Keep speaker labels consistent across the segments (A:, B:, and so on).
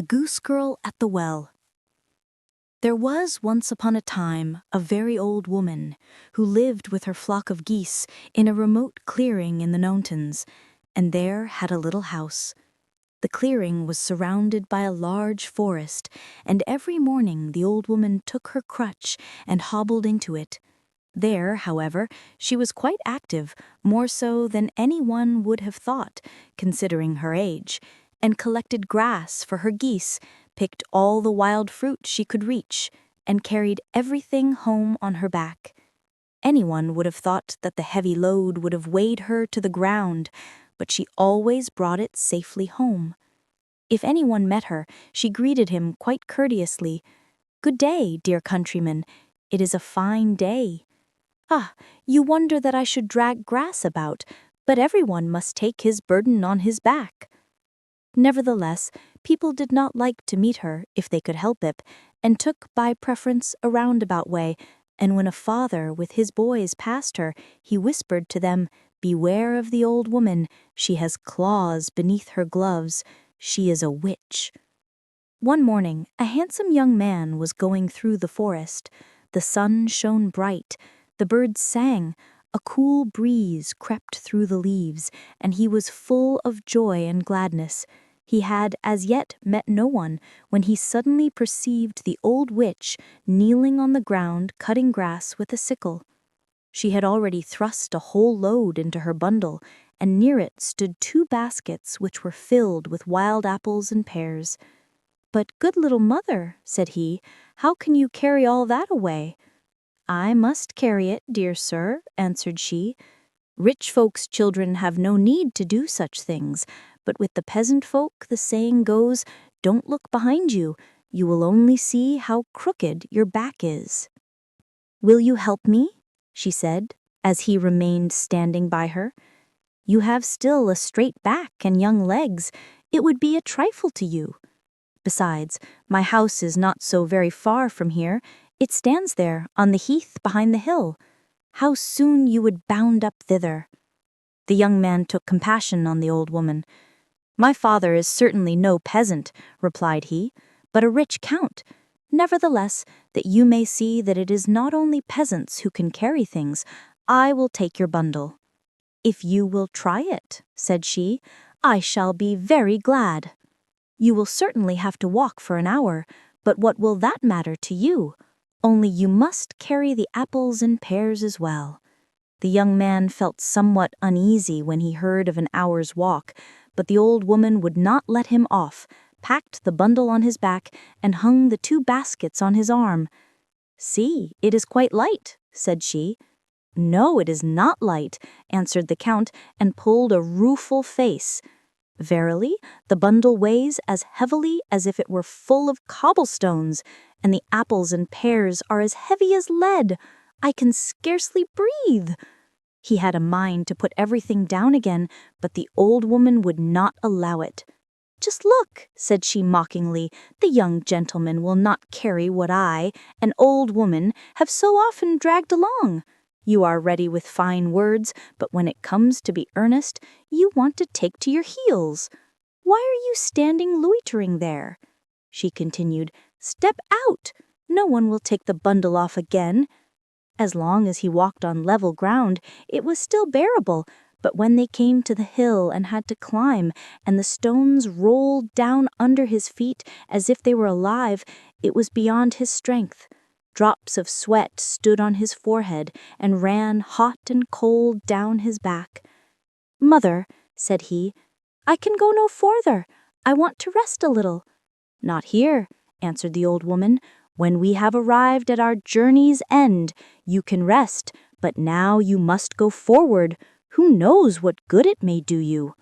A: The Goose Girl at the Well. There was once upon a time a very old woman who lived with her flock of geese in a remote clearing in the mountains, and there had a little house. The clearing was surrounded by a large forest, and every morning the old woman took her crutch and hobbled into it. There, however, she was quite active, more so than anyone would have thought, considering her age, and collected grass for her geese, picked all the wild fruit she could reach, and carried everything home on her back. Anyone would have thought that the heavy load would have weighed her to the ground, but she always brought it safely home. If anyone met her, she greeted him quite courteously. "Good day, dear countryman. It is a fine day." "Ah, you wonder that I should drag grass about, but everyone must take his burden on his back." Nevertheless, people did not like to meet her, if they could help it, and took by preference a roundabout way, and when a father with his boys passed her, he whispered to them, "Beware of the old woman, she has claws beneath her gloves, she is a witch." One morning, a handsome young man was going through the forest. The sun shone bright, the birds sang, a cool breeze crept through the leaves, and he was full of joy and gladness. He had as yet met no one, when he suddenly perceived the old witch kneeling on the ground cutting grass with a sickle. She had already thrust a whole load into her bundle, and near it stood 2 baskets which were filled with wild apples and pears. "But, good little mother," said he, "how can you carry all that away?" "I must carry it, dear sir," answered she. "Rich folks' children have no need to do such things, but with the peasant folk the saying goes, 'Don't look behind you, you will only see how crooked your back is.'" "Will you help me?" she said, as he remained standing by her. "You have still a straight back and young legs, it would be a trifle to you. Besides, my house is not so very far from here. It stands there, on the heath behind the hill. How soon you would bound up thither." The young man took compassion on the old woman. "My father is certainly no peasant," replied he, "but a rich count. Nevertheless, that you may see that it is not only peasants who can carry things, I will take your bundle." "If you will try it," said she, "I shall be very glad. You will certainly have to walk for an hour, but what will that matter to you? Only you must carry the apples and pears as well." The young man felt somewhat uneasy when he heard of an hour's walk, but the old woman would not let him off, packed the bundle on his back, and hung the 2 baskets on his arm. "See, it is quite light," said she. "No, it is not light," answered the count, and pulled a rueful face. "Verily, the bundle weighs as heavily as if it were full of cobblestones, and the apples and pears are as heavy as lead. I can scarcely breathe." He had a mind to put everything down again, but the old woman would not allow it. "Just look," said she mockingly, "the young gentleman will not carry what I, an old woman, have so often dragged along. You are ready with fine words, but when it comes to be earnest, you want to take to your heels. Why are you standing loitering there?" She continued, "Step out! No one will take the bundle off again." As long as he walked on level ground, it was still bearable, but when they came to the hill and had to climb, and the stones rolled down under his feet as if they were alive, it was beyond his strength. Drops of sweat stood on his forehead and ran hot and cold down his back. "Mother," said he, "I can go no farther. I want to rest a little." "Not here," answered the old woman. "When we have arrived at our journey's end, you can rest, but now you must go forward. Who knows what good it may do you?"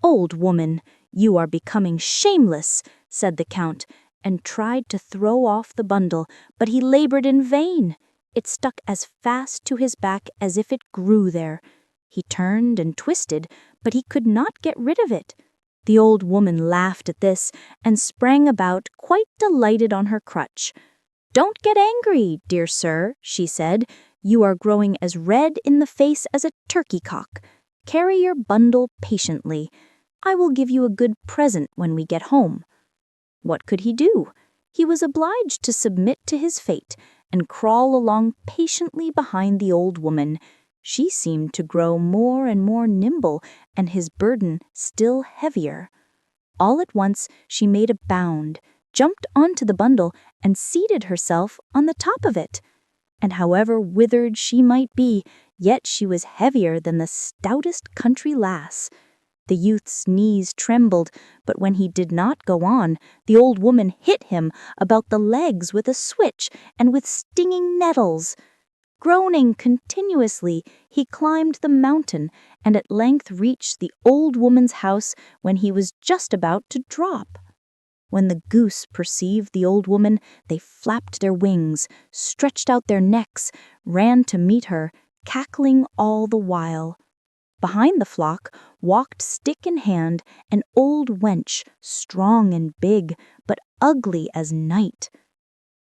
A: "Old woman, you are becoming shameless," said the count, and tried to throw off the bundle, but he labored in vain. It stuck as fast to his back as if it grew there. He turned and twisted, but he could not get rid of it. The old woman laughed at this, and sprang about, quite delighted on her crutch. "Don't get angry, dear sir," she said. "You are growing as red in the face as a turkey cock. Carry your bundle patiently. I will give you a good present when we get home." What could he do? He was obliged to submit to his fate and crawl along patiently behind the old woman. She seemed to grow more and more nimble, and his burden still heavier. All at once she made a bound, jumped onto the bundle, and seated herself on the top of it. And however withered she might be, yet she was heavier than the stoutest country lass. The youth's knees trembled, but when he did not go on, the old woman hit him about the legs with a switch and with stinging nettles. Groaning continuously, he climbed the mountain and at length reached the old woman's house when he was just about to drop. When the goose perceived the old woman, they flapped their wings, stretched out their necks, ran to meet her, cackling all the while. Behind the flock walked stick in hand an old wench, strong and big, but ugly as night.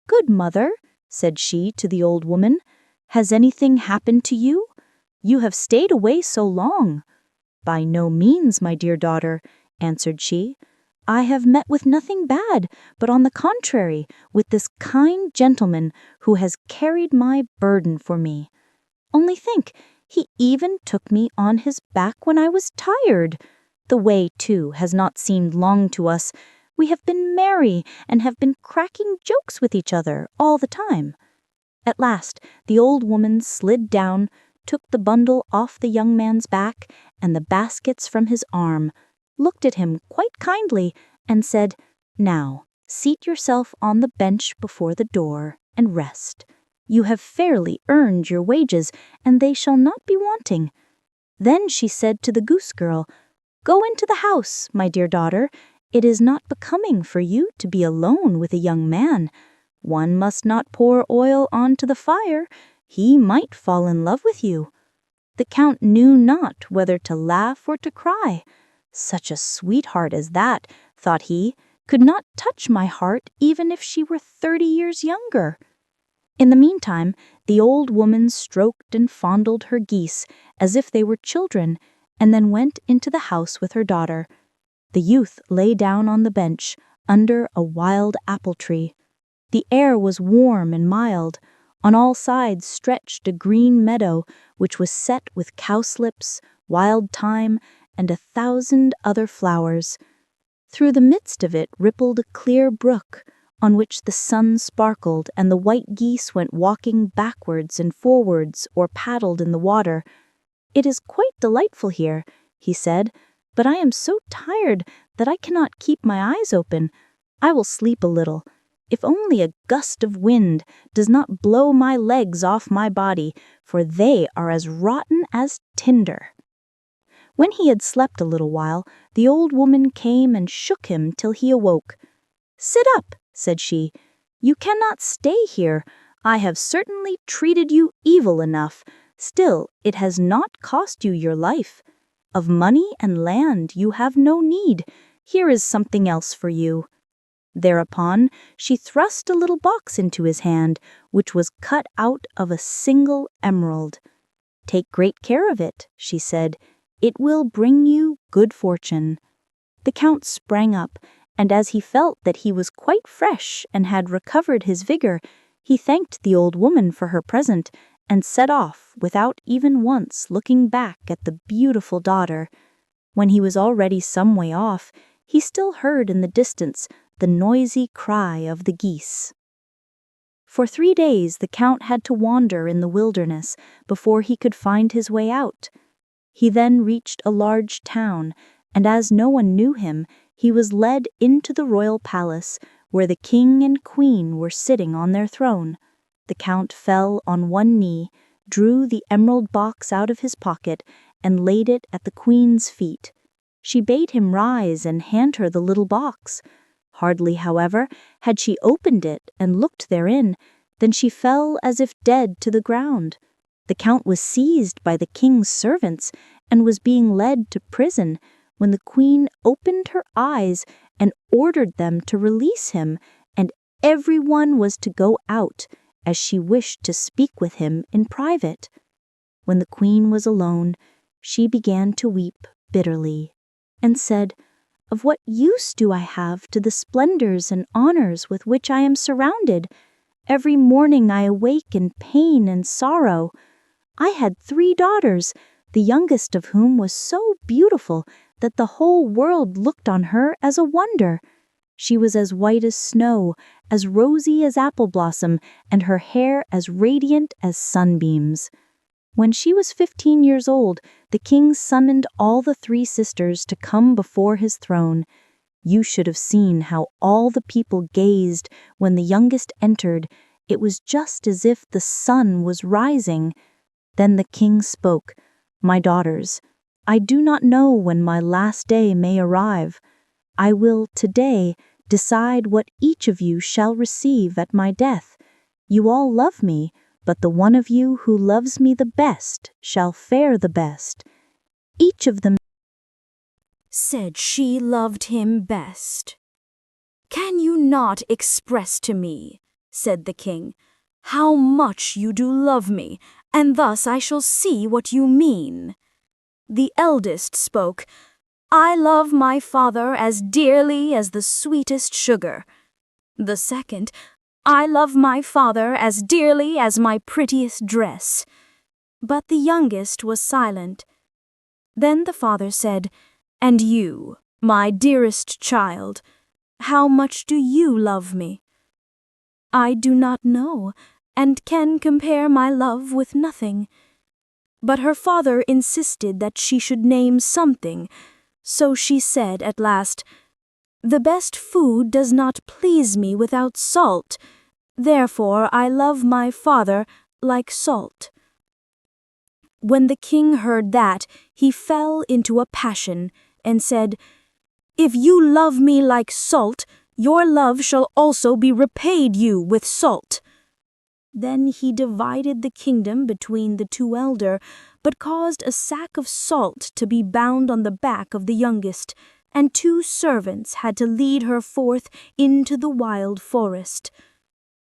A: "Good mother," said she to the old woman, "has anything happened to you? You have stayed away so long." "By no means, my dear daughter," answered she. "I have met with nothing bad, but on the contrary, with this kind gentleman who has carried my burden for me. Only think, he even took me on his back when I was tired. The way, too, has not seemed long to us. We have been merry and have been cracking jokes with each other all the time." At last the old woman slid down, took the bundle off the young man's back and the baskets from his arm, looked at him quite kindly, and said, "Now, seat yourself on the bench before the door and rest. You have fairly earned your wages, and they shall not be wanting." Then she said to the goose girl, "Go into the house, my dear daughter. It is not becoming for you to be alone with a young man. One must not pour oil onto the fire. He might fall in love with you." The Count knew not whether to laugh or to cry. "Such a sweetheart as that," thought he, "could not touch my heart even if she were 30 years younger." In the meantime, the old woman stroked and fondled her geese as if they were children, and then went into the house with her daughter. The youth lay down on the bench, under a wild apple tree. The air was warm and mild. On all sides stretched a green meadow, which was set with cowslips, wild thyme, and 1,000 other flowers. Through the midst of it rippled a clear brook, on which the sun sparkled and the white geese went walking backwards and forwards or paddled in the water. "It is quite delightful here," he said, "but I am so tired that I cannot keep my eyes open. I will sleep a little. If only a gust of wind does not blow my legs off my body, for they are as rotten as tinder." When he had slept a little while, the old woman came and shook him till he awoke. "Sit up," said she. "You cannot stay here. I have certainly treated you evil enough. Still, it has not cost you your life. Of money and land you have no need. Here is something else for you." Thereupon she thrust a little box into his hand, which was cut out of a single emerald. "Take great care of it," she said. "It will bring you good fortune." The Count sprang up, and as he felt that he was quite fresh and had recovered his vigor, he thanked the old woman for her present, and set off without even once looking back at the beautiful daughter. When he was already some way off, he still heard in the distance the noisy cry of the geese. For 3 days the Count had to wander in the wilderness before he could find his way out. He then reached a large town, and as no one knew him, he was led into the royal palace, where the king and queen were sitting on their throne. The Count fell on one knee, drew the emerald box out of his pocket, and laid it at the queen's feet. She bade him rise and hand her the little box. Hardly, however, had she opened it and looked therein, than she fell as if dead to the ground. The Count was seized by the king's servants, and was being led to prison, when the queen opened her eyes and ordered them to release him, and everyone was to go out, as she wished to speak with him in private. When the queen was alone, she began to weep bitterly, and said, Of what use do I have to the splendors and honors with which I am surrounded? Every morning I awake in pain and sorrow. I had 3 daughters, the youngest of whom was so beautiful that the whole world looked on her as a wonder. She was as white as snow, as rosy as apple blossom, and her hair as radiant as sunbeams. When she was 15 years old, the king summoned all the 3 sisters to come before his throne. You should have seen how all the people gazed when the youngest entered. It was just as if the sun was rising. Then the king spoke, "My daughters, I do not know when my last day may arrive. I will today decide what each of you shall receive at my death. You all love me, but the one of you who loves me the best shall fare the best." Each of them
B: said she loved him best. "Can you not express to me," said the king, "how much you do love me, and thus I shall see what you mean?" The eldest spoke, "I love my father as dearly as the sweetest sugar." The second, "I love my father as dearly as my prettiest dress." But the youngest was silent. Then the father said, "And you, my dearest child, how much do you love me?" "I do not know, and can compare my love with nothing." But her father insisted that she should name something, so she said at last, "The best food does not please me without salt, therefore I love my father like salt." When the king heard that, he fell into a passion, and said, "If you love me like salt, your love shall also be repaid you with salt." Then he divided the kingdom between the 2 elder, but caused a sack of salt to be bound on the back of the youngest, and 2 servants had to lead her forth into the wild forest.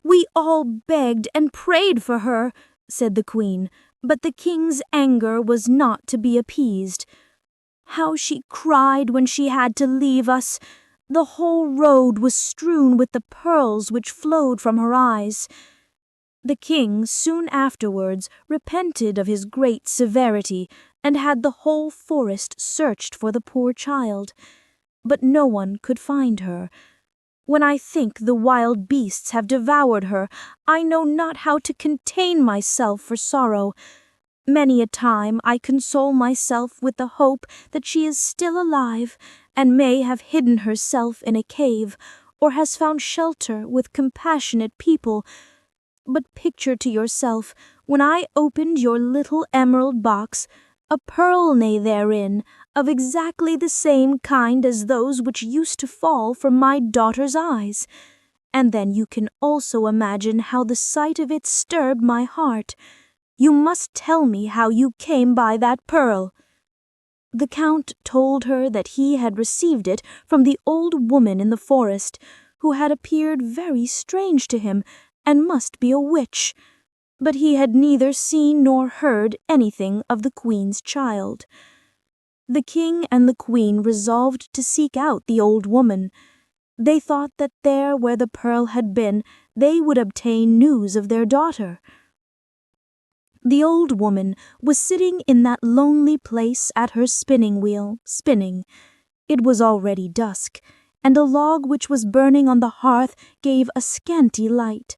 B: "We all begged and prayed for her," said the queen, but the king's anger was not to be appeased. "How she cried when she had to leave us! The whole road was strewn with the pearls which flowed from her eyes." The king soon afterwards repented of his great severity, and had the whole forest searched for the poor child. But no one could find her. When I think the wild beasts have devoured her, I know not how to contain myself for sorrow. Many a time I console myself with the hope that she is still alive, and may have hidden herself in a cave, or has found shelter with compassionate people. But picture to yourself, when I opened your little emerald box, a pearl lay therein, of exactly the same kind as those which used to fall from my daughter's eyes. And then you can also imagine how the sight of it stirred my heart. You must tell me how you came by that pearl." The count told her that he had received it from the old woman in the forest, who had appeared very strange to him, and must be a witch. But he had neither seen nor heard anything of the queen's child. The king and the queen resolved to seek out the old woman. They thought that there where the pearl had been, they would obtain news of their daughter. The old woman was sitting in that lonely place at her spinning wheel, spinning. It was already dusk, and a log which was burning on the hearth gave a scanty light.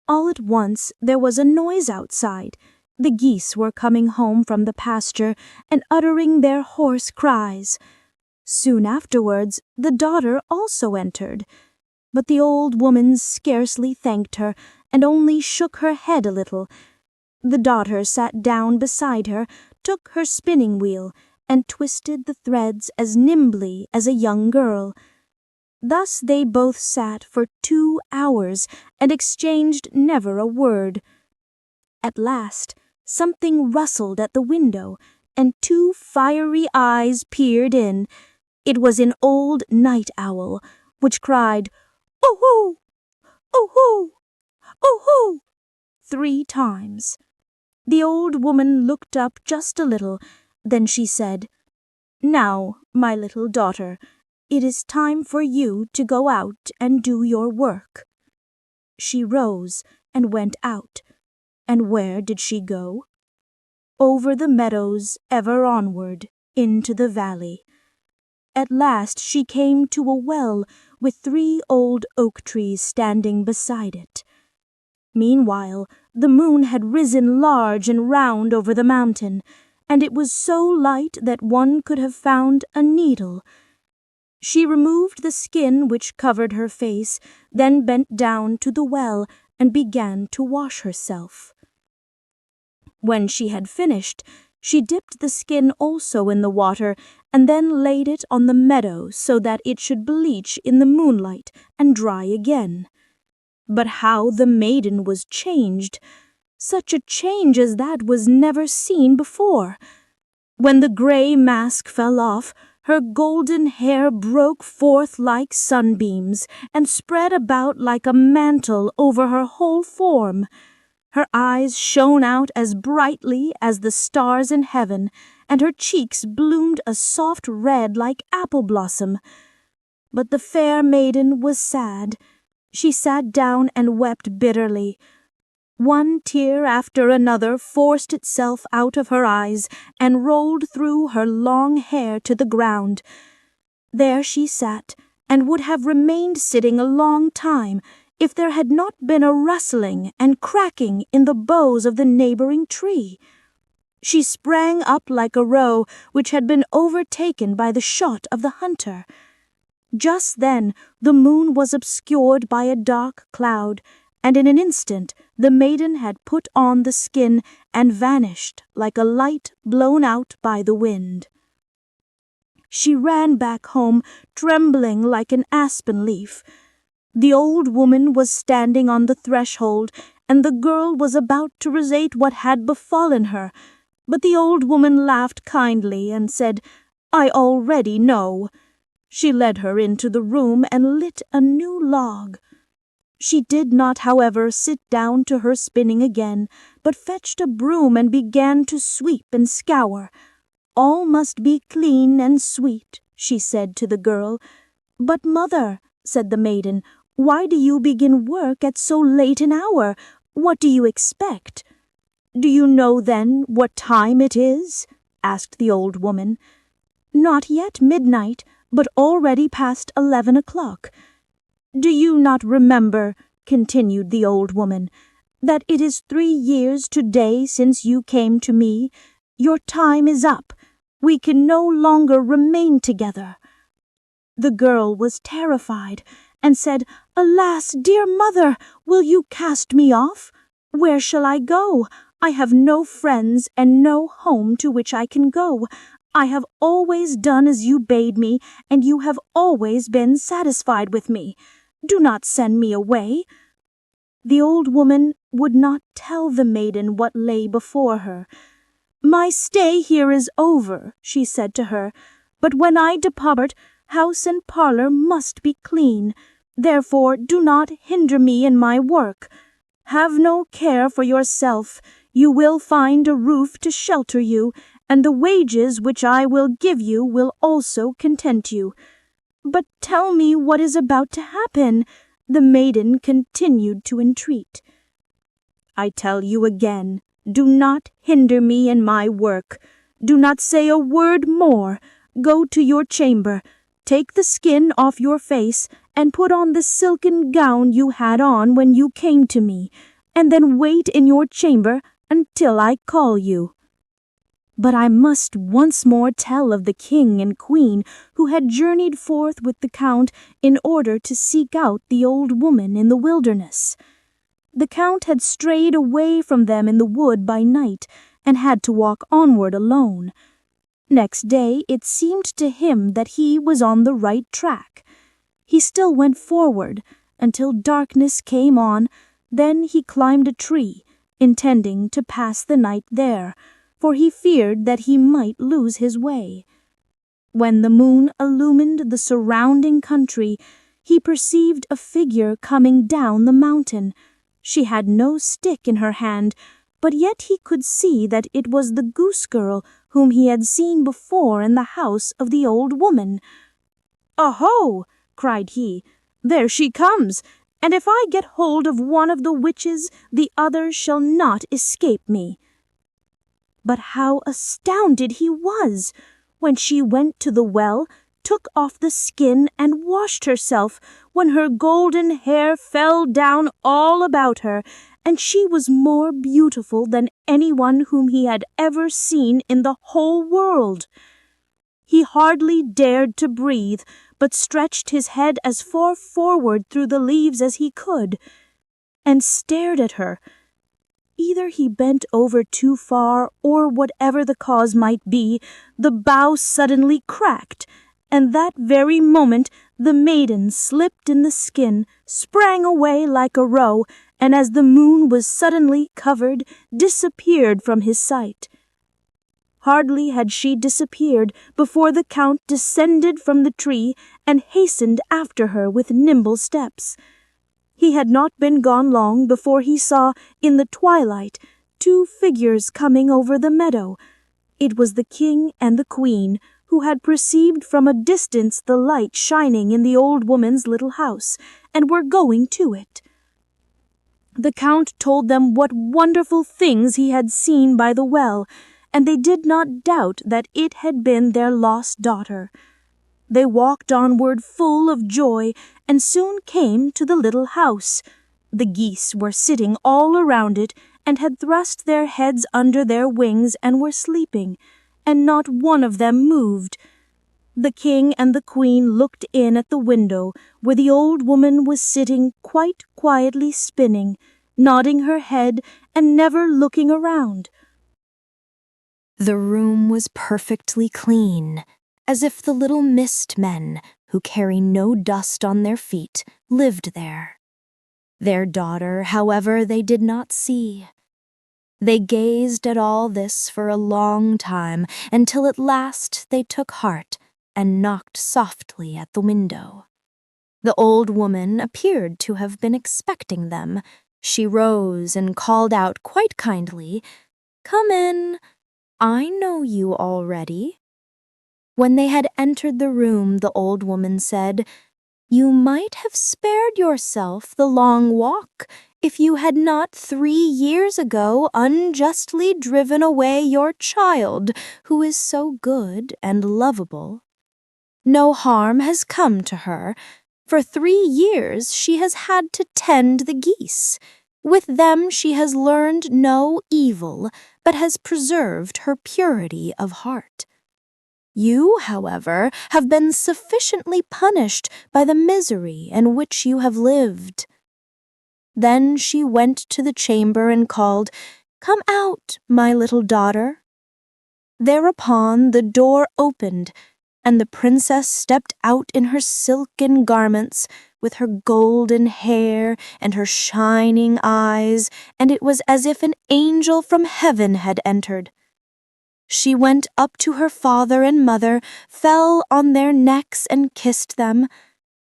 B: All at once there was a noise outside. The geese were coming home from the pasture and uttering their hoarse cries. Soon afterwards the daughter also entered. But the old woman scarcely thanked her, and only shook her head a little. The daughter sat down beside her, took her spinning wheel, and twisted the threads as nimbly as a young girl. Thus they both sat for 2 hours, and exchanged never a word. At last something rustled at the window, and 2 fiery eyes peered in. It was an old night owl, which cried, "Oh-hoo! Oh-hoo! Oh-hoo!" 3 times. The old woman looked up just a little, then she said, "Now, my little daughter, it is time for you to go out and do your work." She rose and went out. And where did she go? Over the meadows, ever onward, into the valley. At last she came to a well with 3 old oak trees standing beside it. Meanwhile, the moon had risen large and round over the mountain, and it was so light that one could have found a needle. She removed the skin which covered her face, then bent down to the well and began to wash herself. When she had finished, she dipped the skin also in the water and then laid it on the meadow so that it should bleach in the moonlight and dry again. But how the maiden was changed! Such a change as that was never seen before. When the grey mask fell off, her golden hair broke forth like sunbeams and spread about like a mantle over her whole form. Her eyes shone out as brightly as the stars in heaven, and her cheeks bloomed a soft red like apple blossom. But the fair maiden was sad. She sat down and wept bitterly. One tear after another forced itself out of her eyes and rolled through her long hair to the ground. There she sat, and would have remained sitting a long time, if there had not been a rustling and cracking in the boughs of the neighboring tree. She sprang up like a roe which had been overtaken by the shot of the hunter. Just then the moon was obscured by a dark cloud, and in an instant the maiden had put on the skin and vanished like a light blown out by the wind. She ran back home, trembling like an aspen leaf. The old woman was standing on the threshold, and the girl was about to relate what had befallen her, but the old woman laughed kindly and said, "I already know." She led her into the room and lit a new log. She did not, however, sit down to her spinning again, but fetched a broom and began to sweep and scour. "All must be clean and sweet," she said to the girl. "But, mother," said the maiden, "why do you begin work at so late an hour? What do you expect?" "Do you know, then, what time it is?" asked the old woman. "Not yet midnight, but already past 11 o'clock. "Do you not remember," continued the old woman, "that it is 3 years today since you came to me? Your time is up. We can no longer remain together." The girl was terrified, and said, "Alas, dear mother, will you cast me off? Where shall I go? I have no friends and no home to which I can go. I have always done as you bade me, and you have always been satisfied with me. Do not send me away." The old woman would not tell the maiden what lay before her. "My stay here is over," she said to her, "but when I depart, house and parlour must be clean. Therefore do not hinder me in my work. Have no care for yourself. You will find a roof to shelter you, and the wages which I will give you will also content you." "But tell me what is about to happen," the maiden continued to entreat. "I tell you again, do not hinder me in my work. Do not say a word more. Go to your chamber, take the skin off your face, and put on the silken gown you had on when you came to me, and then wait in your chamber until I call you." But I must once more tell of the king and queen who had journeyed forth with the count in order to seek out the old woman in the wilderness. The count had strayed away from them in the wood by night and had to walk onward alone. Next day it seemed to him that he was on the right track. He still went forward until darkness came on, then he climbed a tree, intending to pass the night there, for he feared that he might lose his way. When the moon illumined the surrounding country, he perceived a figure coming down the mountain. She had no stick in her hand, but yet he could see that it was the goose girl whom he had seen before in the house of the old woman. "Oho!" cried he, "there she comes, and if I get hold of one of the witches, the others shall not escape me." But how astounded he was when she went to the well, took off the skin and washed herself, when her golden hair fell down all about her, and she was more beautiful than anyone whom he had ever seen in the whole world. He hardly dared to breathe, but stretched his head as far forward through the leaves as he could, and stared at her. Either he bent over too far, or whatever the cause might be, the bough suddenly cracked, and that very moment the maiden slipped in the skin, sprang away like a roe, and as the moon was suddenly covered, disappeared from his sight. Hardly had she disappeared before the Count descended from the tree and hastened after her with nimble steps. He had not been gone long before he saw, in the twilight, two figures coming over the meadow. It was the King and the Queen, who had perceived from a distance the light shining in the old woman's little house, and were going to it. The Count told them what wonderful things he had seen by the well, and they did not doubt that it had been their lost daughter. They walked onward full of joy, and soon came to the little house. The geese were sitting all around it, and had thrust their heads under their wings and were sleeping, and not one of them moved. The King and the Queen looked in at the window, where the old woman was sitting quite quietly spinning, nodding her head and never looking around.
A: The room was perfectly clean, as if the little mist men, who carry no dust on their feet, lived there. Their daughter, however, they did not see. They gazed at all this for a long time, until at last they took heart and knocked softly at the window. The old woman appeared to have been expecting them. She rose and called out quite kindly, "Come in. I know you already." When they had entered the room, the old woman said, "You might have spared yourself the long walk if you had not 3 years ago unjustly driven away your child, who is so good and lovable. No harm has come to her. For 3 years she has had to tend the geese. With them she has learned no evil, but has preserved her purity of heart. You, however, have been sufficiently punished by the misery in which you have lived." Then she went to the chamber and called, "Come out, my little daughter." Thereupon the door opened, and the princess stepped out in her silken garments, with her golden hair and her shining eyes, and it was as if an angel from heaven had entered. She went up to her father and mother, fell on their necks and kissed them.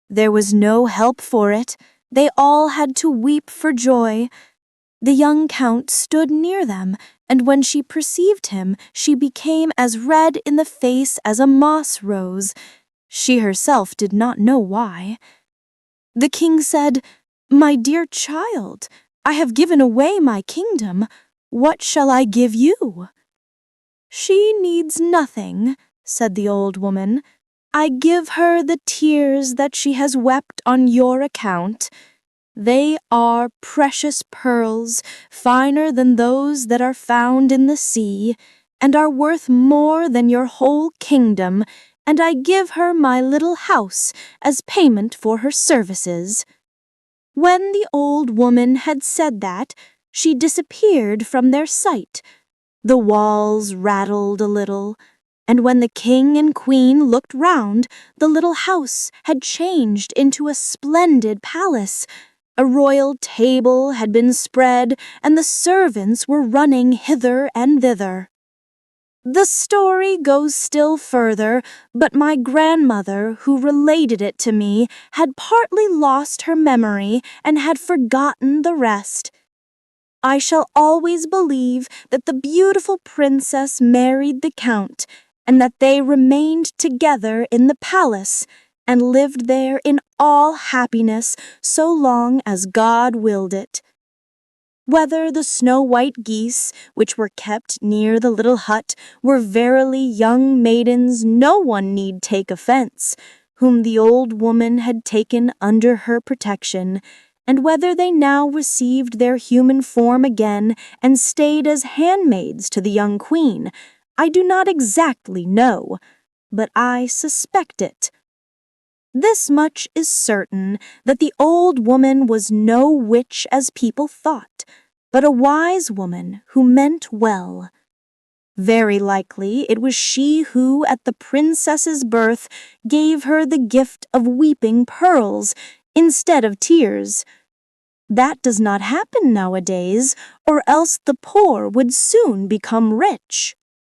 A: There was no help for it. They all had to weep for joy. The young Count stood near them, and when she perceived him, she became as red in the face as a moss rose. She herself did not know why. The King said, "My dear child, I have given away my kingdom. What shall I give you?" "She needs nothing," said the old woman. "I give her the tears that she has wept on your account. They are precious pearls, finer than those that are found in the sea, and are worth more than your whole kingdom, and I give her my little house as payment for her services." When the old woman had said that, she disappeared from their sight. The walls rattled a little, and when the King and Queen looked round, the little house had changed into a splendid palace. A royal table had been spread, and the servants were running hither and thither. The story goes still further, but my grandmother, who related it to me, had partly lost her memory and had forgotten the rest. I shall always believe that the beautiful princess married the Count, and that they remained together in the palace, and lived there in all happiness so long as God willed it. Whether the snow-white geese, which were kept near the little hut, were verily young maidens, no one need take offence, whom the old woman had taken under her protection, and whether they now received their human form again and stayed as handmaids to the young queen, I do not exactly know, but I suspect it. This much is certain, that the old woman was no witch as people thought, but a wise woman who meant well. Very likely it was she who, at the princess's birth, gave her the gift of weeping pearls instead of tears. That does not happen nowadays, or else the poor would soon become rich.